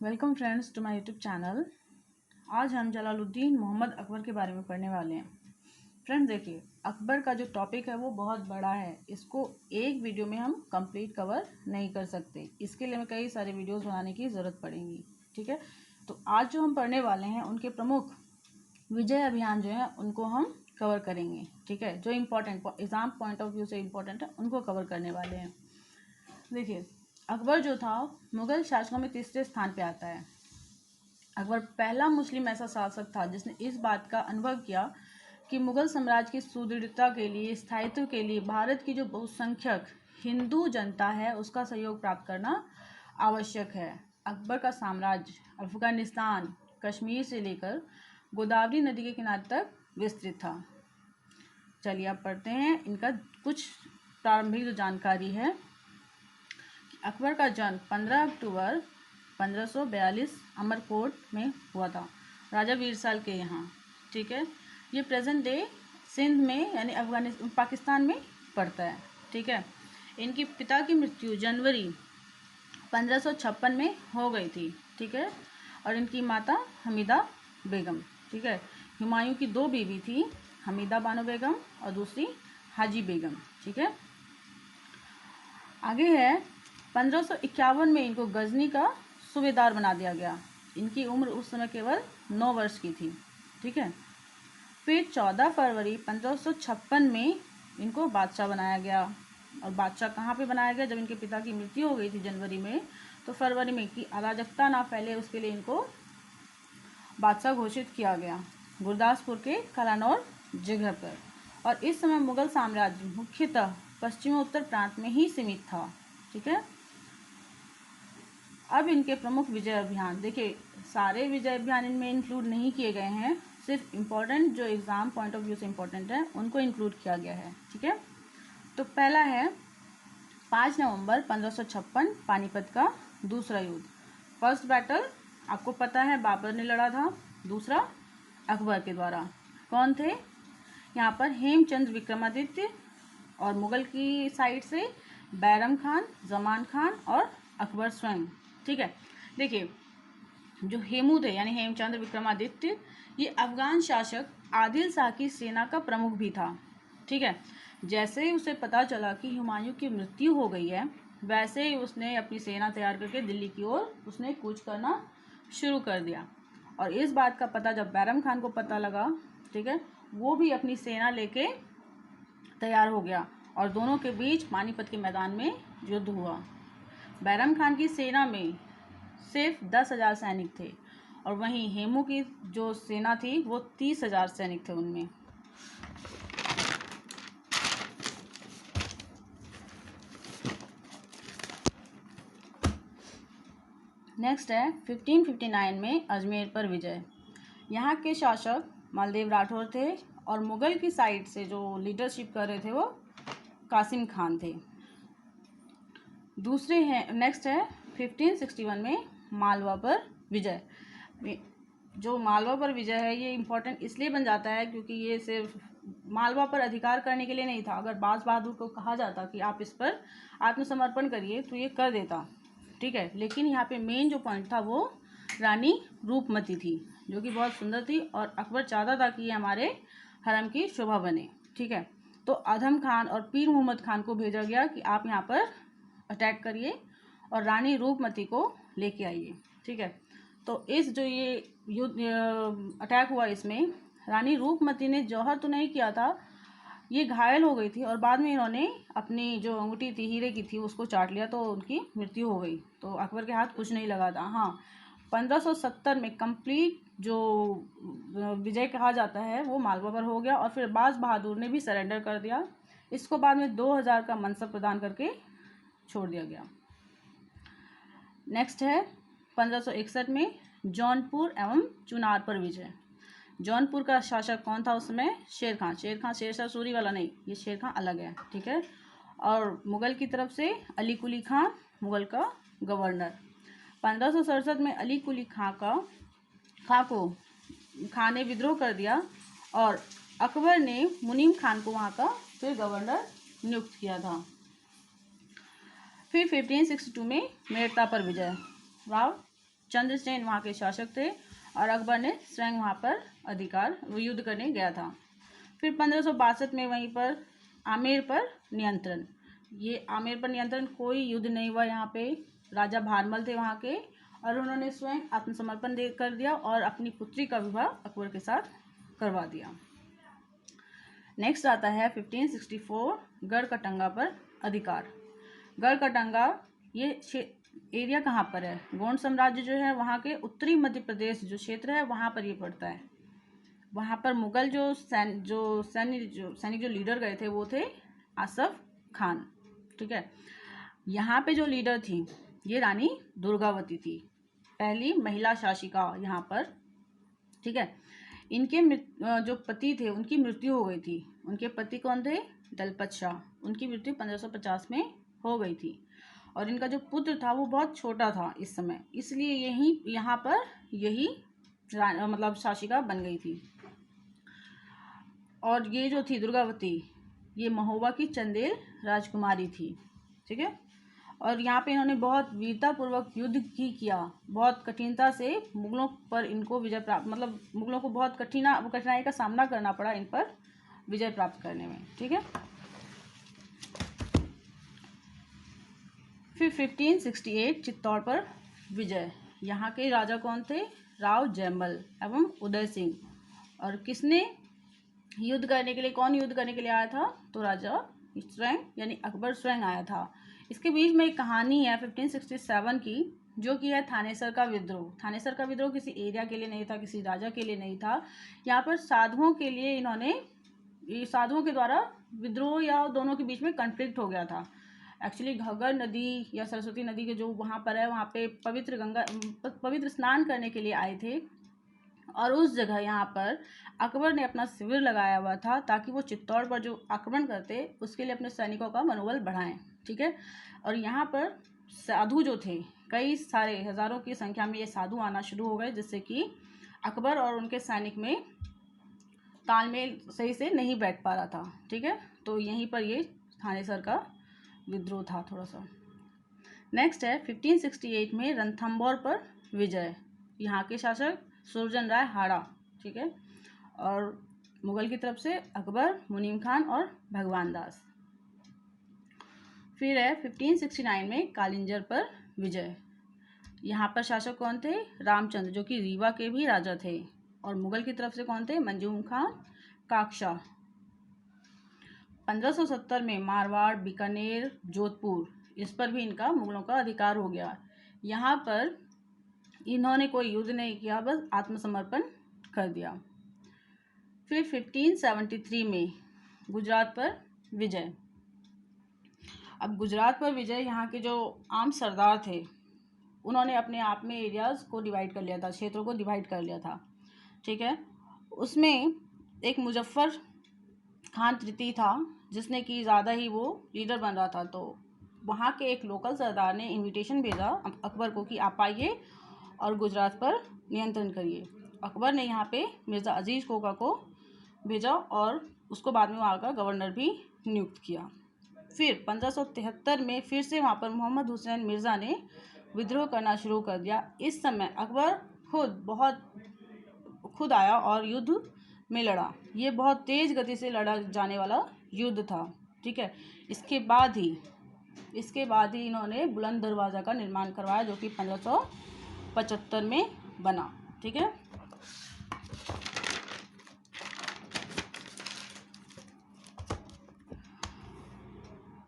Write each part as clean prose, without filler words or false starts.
Welcome friends to my YouTube channel. आज हम जलालुद्दीन मोहम्मद अकबर के बारे में पढ़ने वाले हैं। फ्रेंड्स देखिए, अकबर का जो टॉपिक है वो बहुत बड़ा है। इसको एक वीडियो में हम कंप्लीट कवर नहीं कर सकते। इसके लिए हमें कई सारे वीडियोस बनाने की ज़रूरत पड़ेगी। ठीक है, तो आज जो हम पढ़ने वाले हैं उनके प्रमुख विजय अभियान जो है उनको हम कवर करेंगे। ठीक है, जो important exam point of view से इम्पोर्टेंट है उनको कवर करने वाले हैं। देखिए, अकबर जो था मुग़ल शासकों में तीसरे स्थान पे आता है। अकबर पहला मुस्लिम ऐसा शासक था जिसने इस बात का अनुभव किया कि मुग़ल साम्राज्य की सुदृढ़ता के लिए, स्थायित्व के लिए भारत की जो बहुसंख्यक हिंदू जनता है उसका सहयोग प्राप्त करना आवश्यक है। अकबर का साम्राज्य अफगानिस्तान, कश्मीर से लेकर गोदावरी नदी के किनारे तक विस्तृत था। चलिए अब पढ़ते हैं इनका कुछ प्रारंभिक जो जानकारी है। अकबर का जन्म 15 अक्टूबर 1542 अमरकोट में हुआ था, राजा वीरसाल के यहाँ। ठीक है, ये प्रेजेंट डे सिंध में यानी अफगानिस्तान पाकिस्तान में पड़ता है। ठीक है, इनकी पिता की मृत्यु जनवरी 1556 में हो गई थी। ठीक है, और इनकी माता हमीदा बेगम। ठीक है, हुमायूं की दो बीवी थी, हमीदा बानो बेगम और दूसरी हाजी बेगम। ठीक है, आगे है 1551 में इनको गजनी का सूबेदार बना दिया गया। इनकी उम्र उस समय केवल 9 वर्ष की थी। ठीक है, फिर 14 फरवरी 1556 में इनको बादशाह बनाया गया। और बादशाह कहाँ पे बनाया गया? जब इनके पिता की मृत्यु हो गई थी जनवरी में, तो फरवरी में कि अराजकता ना फैले उसके लिए इनको बादशाह घोषित किया गया गुरदासपुर के कलानौर जगह पर। और इस समय मुगल साम्राज्य मुख्यतः पश्चिमोत्तर प्रांत में ही सीमित था। ठीक है, अब इनके प्रमुख विजय अभियान देखिए, सारे विजय अभियान इनमें इंक्लूड नहीं किए गए हैं, सिर्फ इम्पोर्टेंट जो एग्जाम पॉइंट ऑफ व्यू से इम्पोर्टेंट है उनको इंक्लूड किया गया है। ठीक है, तो पहला है 5 नवंबर 1556 पानीपत का दूसरा युद्ध। फर्स्ट बैटल आपको पता है बाबर ने लड़ा था, दूसरा अकबर के द्वारा। कौन थे यहाँ पर? हेमचंद्र विक्रमादित्य और मुगल की साइड से बैरम खान, जमान खान और अकबर स्वयं। ठीक है, देखिए जो हेमू थे यानी हेमचंद्र विक्रमादित्य, ये अफगान शासक आदिल शाह की सेना का प्रमुख भी था। ठीक है, जैसे ही उसे पता चला कि हुमायूं की मृत्यु हो गई है, वैसे ही उसने अपनी सेना तैयार करके दिल्ली की ओर उसने कूच करना शुरू कर दिया। और इस बात का पता जब बैरम खान को पता लगा, ठीक है, वो भी अपनी सेना लेके तैयार हो गया और दोनों के बीच पानीपत के मैदान में युद्ध हुआ। बैरम खान की सेना में सिर्फ 10,000 सैनिक थे और वहीं हेमू की जो सेना थी वो 30,000 सैनिक थे उनमें। नेक्स्ट है 1559 में अजमेर पर विजय। यहाँ के शासक मालदेव राठौर थे और मुगल की साइड से जो लीडरशिप कर रहे थे वो कासिम खान थे। दूसरे हैं, नेक्स्ट है 1561 में मालवा पर विजय। जो मालवा पर विजय है ये इम्पोर्टेंट इसलिए बन जाता है क्योंकि ये सिर्फ मालवा पर अधिकार करने के लिए नहीं था। अगर बाज बहादुर को कहा जाता कि आप इस पर आत्मसमर्पण करिए तो ये कर देता। ठीक है, लेकिन यहाँ पे मेन जो पॉइंट था वो रानी रूपमती थी, जो कि बहुत सुंदर थी और अकबर चाहता था कि ये हमारे हरम की शोभा बने। ठीक है, तो आदम खान और पीर मोहम्मद खान को भेजा गया कि आप यहाँ पर अटैक करिए और रानी रूपमती को लेके आइए। ठीक है, तो इस जो ये युद्ध अटैक हुआ, इसमें रानी रूपमती ने जौहर तो नहीं किया था, ये घायल हो गई थी और बाद में इन्होंने अपनी जो अंगूठी थी हीरे की थी उसको चाट लिया तो उनकी मृत्यु हो गई। तो अकबर के हाथ कुछ नहीं लगा था। हाँ, 1570 में कंप्लीट जो विजय कहा जाता है वो मालवा पर हो गया और फिर बाज बहादुर ने भी सरेंडर कर दिया। इसको बाद में 2000 का मनसब प्रदान करके छोड़ दिया गया। नेक्स्ट है 1561 में जौनपुर एवं चुनार पर विजय। जौनपुर का शासक कौन था उसमें? शेर खान। शेर खान शेरशाह सूरी वाला नहीं, ये शेर खान अलग है। ठीक है, और मुगल की तरफ से अली कुली खान मुगल का गवर्नर। 1567 में अली कुली खां ने विद्रोह कर दिया और अकबर ने मुनीम खान को वहाँ का फिर गवर्नर नियुक्त किया था। फिर 1562 में मेड़ता पर विजय। वाव, चंद्रसेन वहाँ के शासक थे और अकबर ने स्वयं वहाँ पर अधिकार युद्ध करने गया था। फिर 1562 में वहीं पर आमेर पर नियंत्रण, ये आमेर पर नियंत्रण, कोई युद्ध नहीं हुआ यहाँ पे। राजा भारमल थे वहाँ के और उन्होंने स्वयं आत्मसमर्पण कर दिया और अपनी पुत्री का विवाह अकबर के साथ करवा दिया। नेक्स्ट आता है 1564 गढ़कटंगा पर अधिकार। गढ़कटंगा ये एरिया कहाँ पर है? गोंड साम्राज्य जो है वहाँ के उत्तरी मध्य प्रदेश जो क्षेत्र है वहाँ पर ये पड़ता है। वहाँ पर मुगल जो सैनिक जो लीडर गए थे वो थे आसफ खान, ठीक है। यहाँ पे जो लीडर थी ये रानी दुर्गावती थी, पहली महिला शासिका यहाँ पर, ठीक है। इनके जो पति थे उनकी मृत्यु हो गई थी। उनके पति कौन थे? दलपत शाह। उनकी मृत्यु 1550 में हो गई थी और इनका जो पुत्र था वो बहुत छोटा था इस समय, इसलिए यहाँ पर यही मतलब शासिका बन गई थी। और ये जो थी दुर्गावती ये महोबा की चंदेल राजकुमारी थी, ठीक है। और यहाँ पे इन्होंने बहुत वीरतापूर्वक युद्ध किया, बहुत कठिनता से मुगलों पर इनको विजय प्राप्त, मतलब मुगलों को बहुत कठिनाई का सामना करना पड़ा इन पर विजय प्राप्त करने में, ठीक है। फिर 1568 चित्तौड़ पर विजय। यहाँ के राजा कौन थे? राव जयमल एवं उदय सिंह। और किसने युद्ध करने के लिए, कौन युद्ध करने के लिए आया था? तो राजा स्वयं यानी अकबर स्वयं आया था। इसके बीच में एक कहानी है 1567 की, जो कि है थानेसर का विद्रोह। थानेसर का विद्रोह किसी एरिया के लिए नहीं था, किसी राजा के लिए नहीं था। यहाँ पर साधुओं के लिए इन्होंने, साधुओं के द्वारा विद्रोह या दोनों के बीच में कॉन्फ्लिक्ट हो गया था। एक्चुअली घग्गर नदी या सरस्वती नदी के जो वहाँ पर है वहाँ पे पवित्र स्नान करने के लिए आए थे और उस जगह यहाँ पर अकबर ने अपना शिविर लगाया हुआ था ताकि वो चित्तौड़ पर जो आक्रमण करते उसके लिए अपने सैनिकों का मनोबल बढ़ाएं, ठीक है। और यहाँ पर साधु जो थे, कई सारे हज़ारों की संख्या में ये साधु आना शुरू हो गए, जिससे कि अकबर और उनके सैनिक में तालमेल सही से नहीं बैठ पा रहा था, ठीक है। तो यहीं पर ये थानेसर का विद्रोह था थोड़ा सा। नेक्स्ट है 1568 में रणथंभौर पर विजय। यहाँ के शासक सुरजन राय हाड़ा, ठीक है। और मुगल की तरफ से अकबर, मुनीम खान और भगवान दास। फिर है 1569 में कालिंजर पर विजय। यहाँ पर शासक कौन थे? रामचंद्र, जो कि रीवा के भी राजा थे। और मुगल की तरफ से कौन थे? मंजूम खान काकशाह। 1570 में मारवाड़, बीकानेर, जोधपुर, इस पर भी इनका मुगलों का अधिकार हो गया। यहाँ पर इन्होंने कोई युद्ध नहीं किया, बस आत्मसमर्पण कर दिया। फिर 1573 में गुजरात पर विजय। अब गुजरात पर विजय, यहाँ के जो आम सरदार थे उन्होंने अपने आप में एरियाज़ को डिवाइड कर लिया था, क्षेत्रों को डिवाइड कर लिया था, ठीक है। उसमें एक मुजफ्फर खान तृतीय था जिसने कि ज़्यादा ही वो लीडर बन रहा था। तो वहाँ के एक लोकल सरदार ने इनविटेशन भेजा अकबर को कि आप आइए और गुजरात पर नियंत्रण करिए। अकबर ने यहाँ पे मिर्ज़ा अजीज़ कोका को भेजा और उसको बाद में वहाँ का गवर्नर भी नियुक्त किया। फिर 1573 में फिर से वहाँ पर मोहम्मद हुसैन मिर्ज़ा ने विद्रोह करना शुरू कर दिया। इस समय अकबर खुद आया और युद्ध में लड़ा। ये बहुत तेज़ गति से लड़ा जाने वाला युद्ध था, ठीक है। इसके बाद ही इन्होंने बुलंद दरवाज़ा का निर्माण करवाया, जो कि 1575 में बना, ठीक है।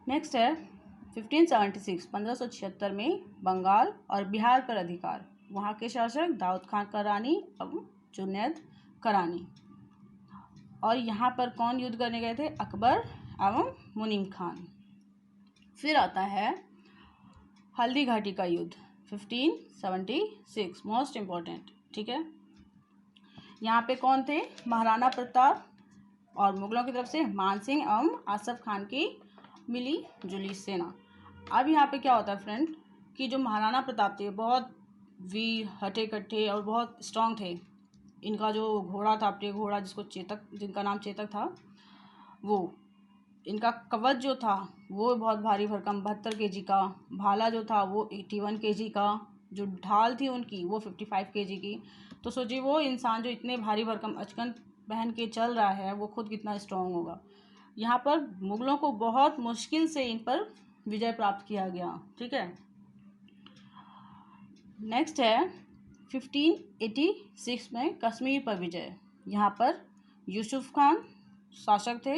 नेक्स्ट है 1576 में बंगाल और बिहार पर अधिकार। वहाँ के शासक दाऊद खान करानी एवं जुनैद करानी। और यहाँ पर कौन युद्ध करने गए थे? अकबर एवं मुनीम खान। फिर आता है हल्दी घाटी का युद्ध 1576, मोस्ट इम्पॉर्टेंट, ठीक है। यहाँ पे कौन थे? महाराणा प्रताप और मुगलों की तरफ से मान सिंह एवं आसफ खान की मिली जुली सेना। अब यहाँ पे क्या होता है फ्रेंड कि जो महाराणा प्रताप थे बहुत वीर, हटे कट्टे और बहुत स्ट्रांग थे। इनका जो घोड़ा था, अपने घोड़ा जिनका नाम चेतक था, वो इनका कवच जो था वो बहुत भारी भरकम 72 kg का, भाला जो था वो 81 kg का, जो ढाल थी उनकी वो 55 kg की। तो सोचिए वो इंसान जो इतने भारी भरकम अचकन पहन के चल रहा है वो खुद कितना स्ट्रांग होगा। यहाँ पर मुगलों को बहुत मुश्किल से इन पर विजय प्राप्त किया गया। ठीक है, नेक्स्ट है 1586 में कश्मीर पर विजय। यहाँ पर यूसुफ खान शासक थे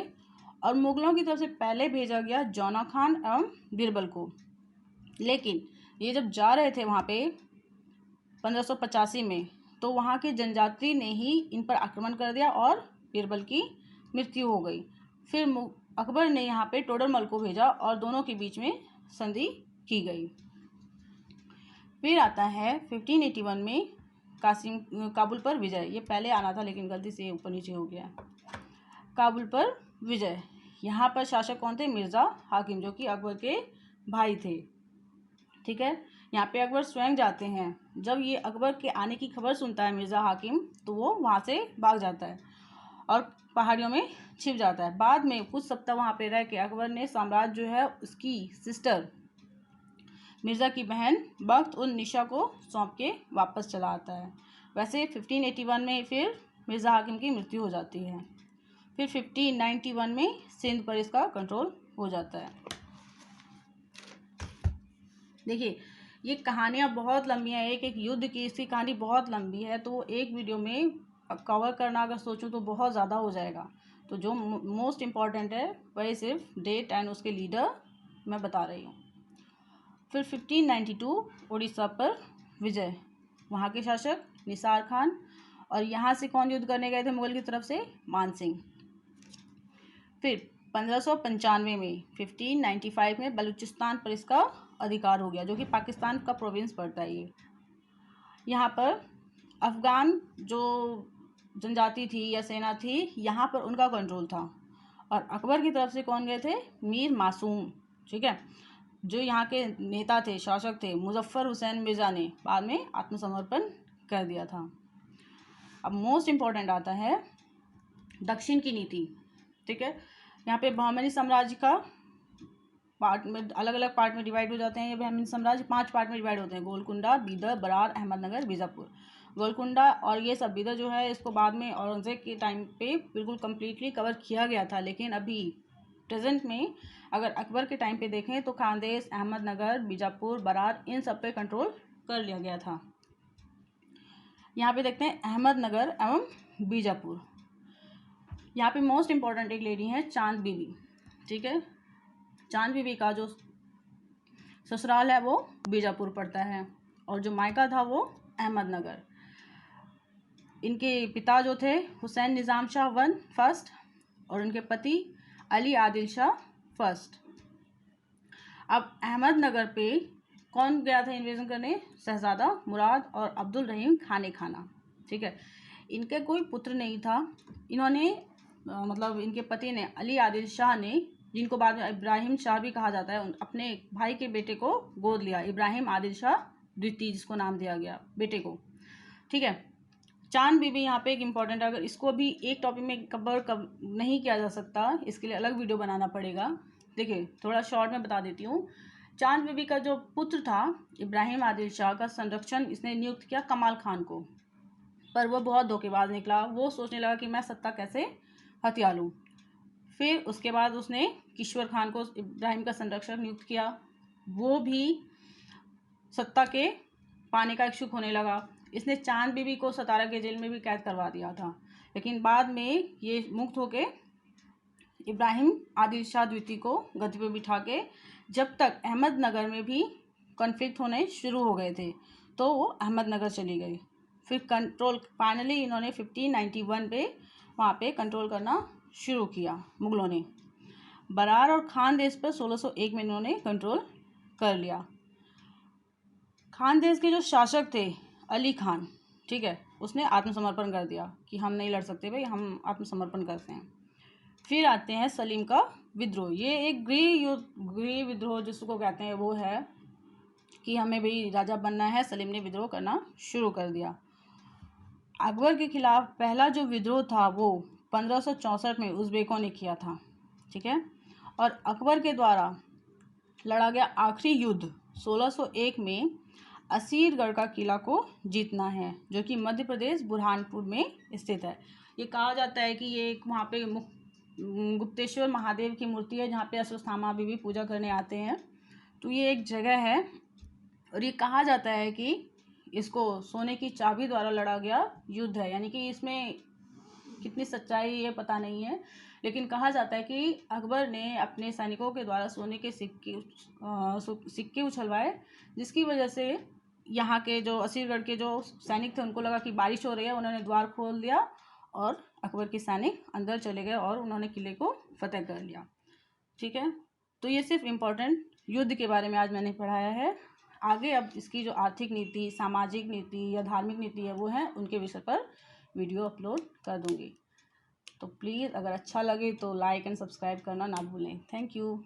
और मुगलों की तरफ से पहले भेजा गया जौना खान एवं बीरबल को। लेकिन ये जब जा रहे थे वहाँ पे 1585 में, तो वहाँ के जनजाति ने ही इन पर आक्रमण कर दिया और बीरबल की मृत्यु हो गई। फिर अकबर ने यहाँ पे टोडरमल को भेजा और दोनों के बीच में संधि की गई। फिर आता है 1581 में काबुल पर विजय। ये पहले आना था लेकिन गलती से ऊपर नीचे हो गया। काबुल पर विजय, यहाँ पर शासक कौन थे? मिर्ज़ा हाकिम, जो कि अकबर के भाई थे। ठीक है, यहाँ पे अकबर स्वयं जाते हैं। जब ये अकबर के आने की खबर सुनता है मिर्ज़ा हाकिम, तो वो वहाँ से भाग जाता है और पहाड़ियों में छिप जाता है। बाद में कुछ सप्ताह वहाँ पे रह के अकबर ने साम्राज्य जो है उसकी सिस्टर मिर्ज़ा की बहन बख्त उन निशा को सौंप के वापस चला आता है। वैसे 1581 में फिर मिर्ज़ा हाकिम की मृत्यु हो जाती है। फिर 1591 में सिंध पर इसका कंट्रोल हो जाता है। देखिए ये कहानियाँ बहुत लंबी हैं, एक एक युद्ध की इसकी कहानी बहुत लंबी है, तो एक वीडियो में कवर करना अगर सोचूं तो बहुत ज़्यादा हो जाएगा। तो जो मोस्ट इम्पॉर्टेंट है वही सिर्फ डेट एंड उसके लीडर मैं बता रही हूँ। फिर 1592 उड़ीसा पर विजय। वहाँ के शासक निसार खान, और यहाँ से कौन युद्ध करने गए थे मुगल की तरफ से? मान सिंह। फिर 1595 में 1595 में बलूचिस्तान पर इसका अधिकार हो गया, जो कि पाकिस्तान का प्रोविंस पड़ता है ये। यहाँ पर अफ़गान जो जनजाति थी या सेना थी, यहाँ पर उनका कंट्रोल था। और अकबर की तरफ से कौन गए थे? मीर मासूम। ठीक है, जो यहाँ के नेता थे, शासक थे, मुजफ्फर हुसैन मिर्ज़ा ने बाद में आत्मसमर्पण कर दिया था। अब मोस्ट इम्पॉर्टेंट आता है दक्षिण की नीति। ठीक है, यहाँ पे बहमनी साम्राज्य का पार्ट में अलग अलग पार्ट में डिवाइड हो जाते हैं। ये बहमनी साम्राज्य 5 पार्ट में डिवाइड होते हैं: गोलकुंडा, बीदर, बरार, अहमदनगर, बीजापुर। गोलकुंडा और ये सब, बीदर जो है इसको बाद में औरंगजेब के टाइम पे बिल्कुल कम्प्लीटली कवर किया गया था, लेकिन अभी प्रेजेंट में अगर अकबर के टाइम पे देखें तो खानदेश, अहमदनगर, बीजापुर, बरार, इन सब पे कंट्रोल कर लिया गया था। यहाँ पे देखते हैं अहमदनगर एवं बीजापुर। यहाँ पे मोस्ट इम्पॉर्टेंट एक लेडी है चांद बीबी। ठीक है, चांद बीबी का जो ससुराल है वो बीजापुर पड़ता है और जो मायका था वो अहमदनगर। इनके पिता जो थे हुसैन निज़ाम शाह वन फर्स्ट और उनके पति अली आदिल शाह फर्स्ट। अब अहमदनगर पे कौन गया था इन्वेजन करने? शहजादा मुराद और अब्दुल रहीम खाने खाना। ठीक है, इनके कोई पुत्र नहीं था। इन्होंने मतलब इनके पति ने, अली आदिल शाह ने, जिनको बाद में इब्राहिम शाह भी कहा जाता है, अपने भाई के बेटे को गोद लिया, इब्राहिम आदिल शाह द्वितीय जिसको नाम दिया गया बेटे को। ठीक है, चांद बीबी यहाँ पे एक इम्पॉर्टेंट, अगर इसको भी एक टॉपिक में कवर नहीं किया जा सकता, इसके लिए अलग वीडियो बनाना पड़ेगा। देखिए थोड़ा शॉर्ट में बता देती हूँ। चांद बीबी का जो पुत्र था इब्राहिम आदिल शाह का संरक्षण इसने नियुक्त किया कमाल खान को, पर वो बहुत धोखेबाज निकला। वो सोचने लगा कि मैं सत्ता कैसे हथिया लूँ। फिर उसके बाद उसने किश्वर खान को इब्राहिम का संरक्षक नियुक्त किया। वो भी सत्ता के पाने का इच्छुक होने लगा। इसने चांद बीबी को सतारा के जेल में भी कैद करवा दिया था, लेकिन बाद में ये मुक्त होके इब्राहिम आदिल शाह द्वितीय को गद्दी पे बिठा के, जब तक अहमदनगर में भी कॉन्फ्लिक्ट होने शुरू हो गए थे तो वो अहमदनगर चली गई। फिर कंट्रोल फाइनली इन्होंने 1591 पे वहाँ पे कंट्रोल करना शुरू किया मुगलों ने। बरार और खानदेश पर 1601 में इन्होंने कंट्रोल कर लिया। खानदेश के जो शासक थे अली खान, ठीक है, उसने आत्मसमर्पण कर दिया कि हम नहीं लड़ सकते भाई, हम आत्मसमर्पण करते हैं। फिर आते हैं सलीम का विद्रोह। ये एक गृह विद्रोह जिसको कहते हैं वो है कि हमें भाई राजा बनना है। सलीम ने विद्रोह करना शुरू कर दिया। अकबर के खिलाफ पहला जो विद्रोह था वो 1564 में उज़्बेकों ने किया था। ठीक है, और अकबर के द्वारा लड़ा गया आखिरी युद्ध 1601 में असीरगढ़ का किला को जीतना है, जो कि मध्य प्रदेश बुरहानपुर में स्थित है। ये कहा जाता है कि ये एक वहाँ पे गुप्तेश्वर महादेव की मूर्ति है, जहाँ पे अश्वत्थामा अभी भी पूजा करने आते हैं। तो ये एक जगह है, और ये कहा जाता है कि इसको सोने की चाबी द्वारा लड़ा गया युद्ध है। यानी कि इसमें कितनी सच्चाई ये पता नहीं है, लेकिन कहा जाता है कि अकबर ने अपने सैनिकों के द्वारा सोने के सिक्के उछलवाए, जिसकी वजह से यहाँ के जो असीरगढ़ के जो सैनिक थे उनको लगा कि बारिश हो रही है। उन्होंने द्वार खोल दिया और अकबर के सैनिक अंदर चले गए और उन्होंने किले को फतेह कर लिया। ठीक है, तो ये सिर्फ इम्पोर्टेंट युद्ध के बारे में आज मैंने पढ़ाया है। आगे अब इसकी जो आर्थिक नीति, सामाजिक नीति या धार्मिक नीति है वो है, उनके विषय पर वीडियो अपलोड कर दूंगी। तो प्लीज़ अगर अच्छा लगे तो लाइक एंड सब्सक्राइब करना ना भूलें। Thank you.